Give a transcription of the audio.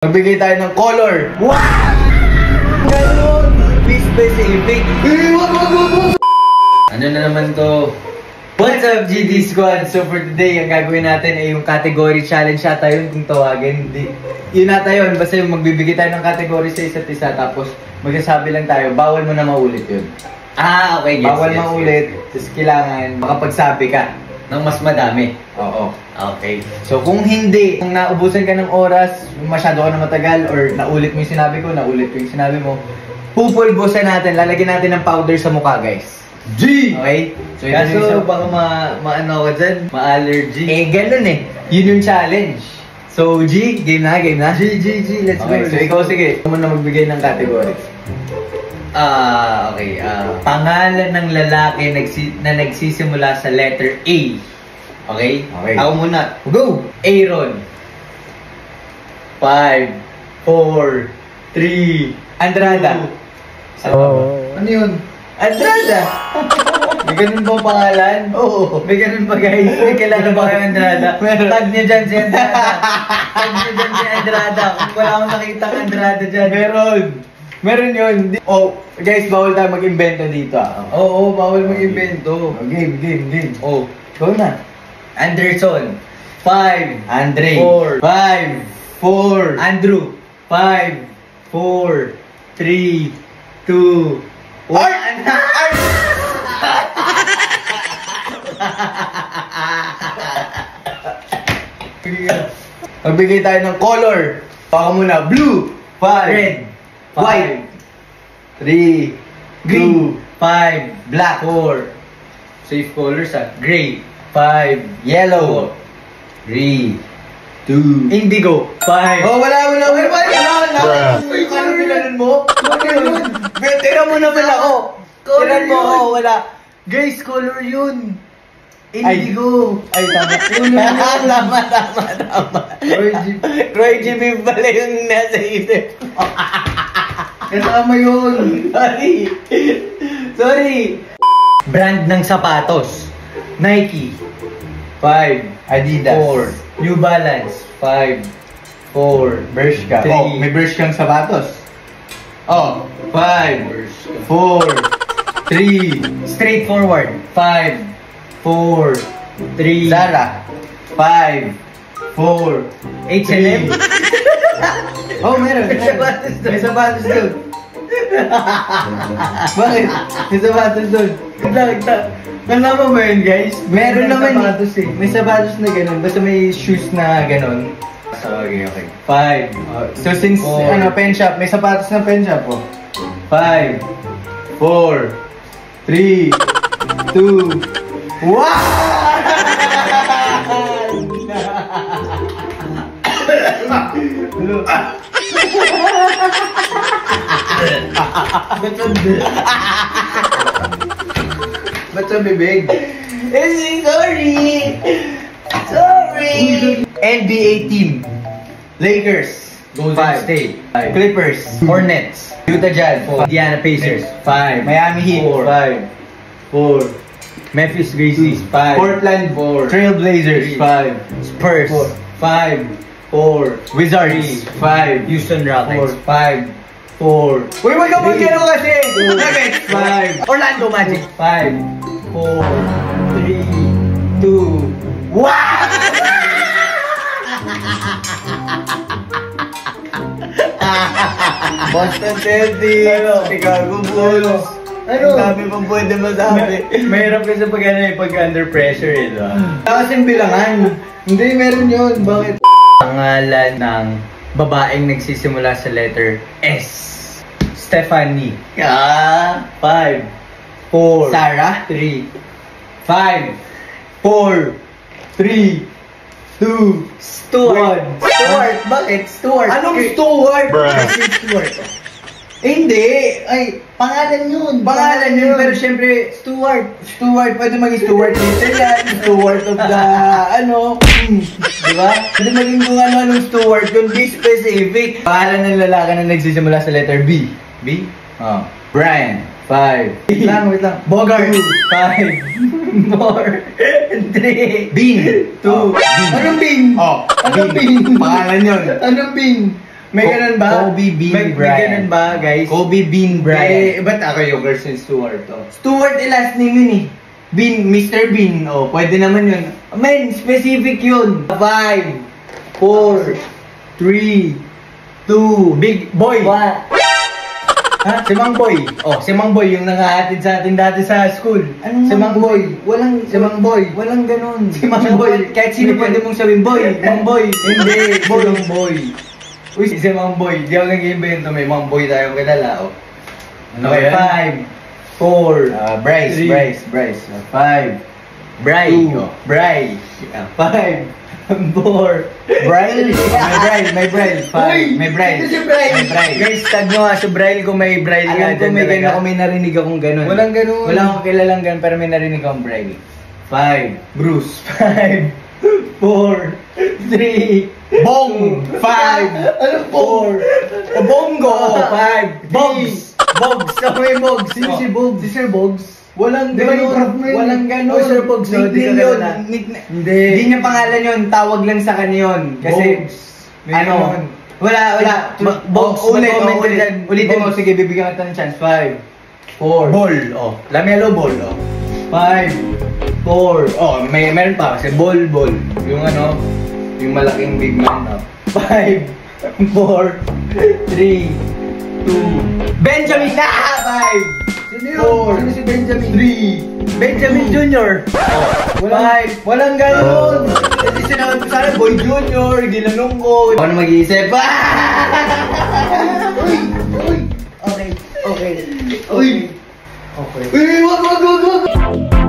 Magbigay tayo ng color. Wow! Ganon! Be specific. Ano na naman to? What's up, GD Squad? So for today, ang gagawin natin ay yung category challenge yata yun kung tawagin. Yun nata yun. Basta yung magbibigay tayo ng category sa isa't isa. Tapos magsasabi lang tayo, bawal mo na maulit yun. Ah, okay. Yes, bawal maulit. Tapos kailangan makapagsabi ka ng mas madami. Oo. Okay. So kung hindi, kung naubusan ka ng oras, masyado ka na matagal, or naulit mo yung sinabi ko, naulit ko yung sinabi mo, pupulbusan natin, lalagyan natin ng powder sa mukha, guys. G! Okay? So yun Kaso, yung isa. baka maano ka dyan, ma-allergy. Eh, ganun eh. Yun yung challenge. So, G, game na, game na? G, let's go. Okay, so ikaw sige. Ikaw muna magbigay ng category. Okay. Pangalan ng lalaki na nagsisimula sa letter A. Okay? Okay. Ako muna. Go! Aaron. 5, 4, 3, Andrada. Ano yun? Andrada! May ganun ba pangalan? Oo. May ganun ba, guys? May kilala ba kayo Andrada? Tag niyo dyan si Andrada. Tag niyo dyan si Andrada. Kung wala akong nakita ang Andrada dyan. Meron yun. Oh, guys, bawal tayo mag-invento dito. Oo, bawal mag-invento. Game. Oh, Go na. Anderson. 5. Andre. 4. 5, 4. Andrew. 5, 4, 3, 2, 1. Magbigay tayo ng color. Baka muna. Blue. 5. Red. White. 3. Green. 5. Black. 4. Safe colors Gray. 5. Yellow. 3. 2. Indigo. 5. Oh, wala. Ano nilanan mo? Tira mo naman ako. Tiran mo ako. Wala. Guys, color yun. Indigo. Ay, tama. Tama. Roy G. Bim pala yung nasa isip. Kasama yun. Sorry. Brand ng sapatos. Nike. 5. Adidas. 4. New Balance. 5. 4. Bershka. 3. Oh, may Bershka sapatos. Oh, 5. 4. 3. Straightforward. 5. 4. 3. Zara. 5. 4. H&M. Oh, meron. May sapatos doon. Bakit? May sapatos doon. Nalaman mo yun, guys? Meron naman sapatos eh. May sapatos na ganun. Basta may shoes na ganun. So, okay. 5. So since, Four. pen shop, may sapatos na pen shop, oh. 5, 4, 3, 2, 1! Ba't sa bibig? Sorry! NBA team. Lakers. Golden 5. State. Clippers. Hornets. Utah Jazz. 4. Indiana Pacers. 5. Miami Heat. 4. 5. 4. Memphis Grizzlies. 5. Portland. 4. Trail Blazers. 3. 5. Spurs. 4. 5. 4. Wizards. 5. Houston Rockets. 5. 4. Uy, wag ka mag-gano kasi! Nuggets. 5. Orlando Magic. 5. 4. 3. 2. Boston Celtics. Chicago Bulls. Ano? Ang dami pang pwede masabi. Mahirap kasi pag under pressure eh, diba? Kasing bilangan. Hindi, meron yun. Bakit? Pangalan ng babaeng nagsisimula sa letter S. Stephanie. 5. 4. Sarah? 3. 5. 4. 3. 2. Stuart. Stuart? Bakit? Stuart? Anong Stuart? Stuart. Hindi. Ay, pangalan yun. Pangalan yun. Pero syempre, Stuart. Pwede maging Stuart Little yan. Stuart of the, Diba? Pwede maging kung ano-anong Stuart. Yung be specific. Pangalan ng lalaki na nagsisimula sa letter B. B? Oh. Brian. 5. Wait lang. Bogart. 5. 4. 3. Bean. 2. Anong Bean? Oh, Anong Bean. Bean? Pangalan yun. Anong Bean? May ganun ba? Kobe Bean May Bryant. ganun ba, guys? Kobe Bean Bryant. Ba't ako yung Gerson Stewart, oh? Stuart, last name yun eh. Bean, Mr. Bean. Oh, pwede naman yun. Man, specific yun. 5, 4, 3, 2, Big Boy. 1. Ha? Si Mang Boy. Oh, si Mang Boy yung nangahatid sa atin dati sa school. Anong Si Mang Boy. Walang, Si Mang Boy. Walang ganun. Si Mang Boy. Kahit sino May- pwede mong sabihin, boy. Mang boy. Hindi, Boy. si Mang Boy. Uy, si Mang Boy. Di ako nag-invento. May Mang Boy tayong kilala, oh. Ano Okay, yan? 5, 4, Bryce, Three. Bryce. 5, Bry, Two. Bry. 5, 4, Bry. may Bry, 5, may Bry. Ito si Bry. May Bry. Guys, tag nyo nga sa Bry kung may Bry Alam ko may ganun ako, may narinig akong ganun. Walang ganun. Wala akong kilalang ganun, pero may narinig akong Bry. 5, Bruce. 5, 4, 3, Bong. 5, Anong Bong? 4, Bongo, 5, Bogs, Bogs. Ako may Bogs. Sino si Bogs? Si Sir Bogs. Walang Di ba yung prof ganun, mo yun? walang ganun. Oh, Sir Bogs, no? Di ka Nickname yun. kilala. Hindi. Hindi niya pangalan yun, tawag lang sa kanya yun. Kasi, Bogs. May ano, ganun. wala. Bogs, Ulit, mag-comment ulit. dyan. Ulitin mo, Bogs. sige, bibigyan kita ng chance. 5, 4, Ball. Oh. Lamelo ball. Oh. 5, 4, Oh, meron pa kasi ball. Yung ano, yung malaking big man. Oh. 5, 4, 3, 2, Benjamin na! 5, Sino yun? Sino si Benjamin? 3, Benjamin Jr. Walang- 5, walang ganun. Kasi sinabi ko sana, Boy Jr., ginanong ko. Ako na mag-iisip. Uy! Uy! Okay, okay. Uy! Okay. Uy! Wag!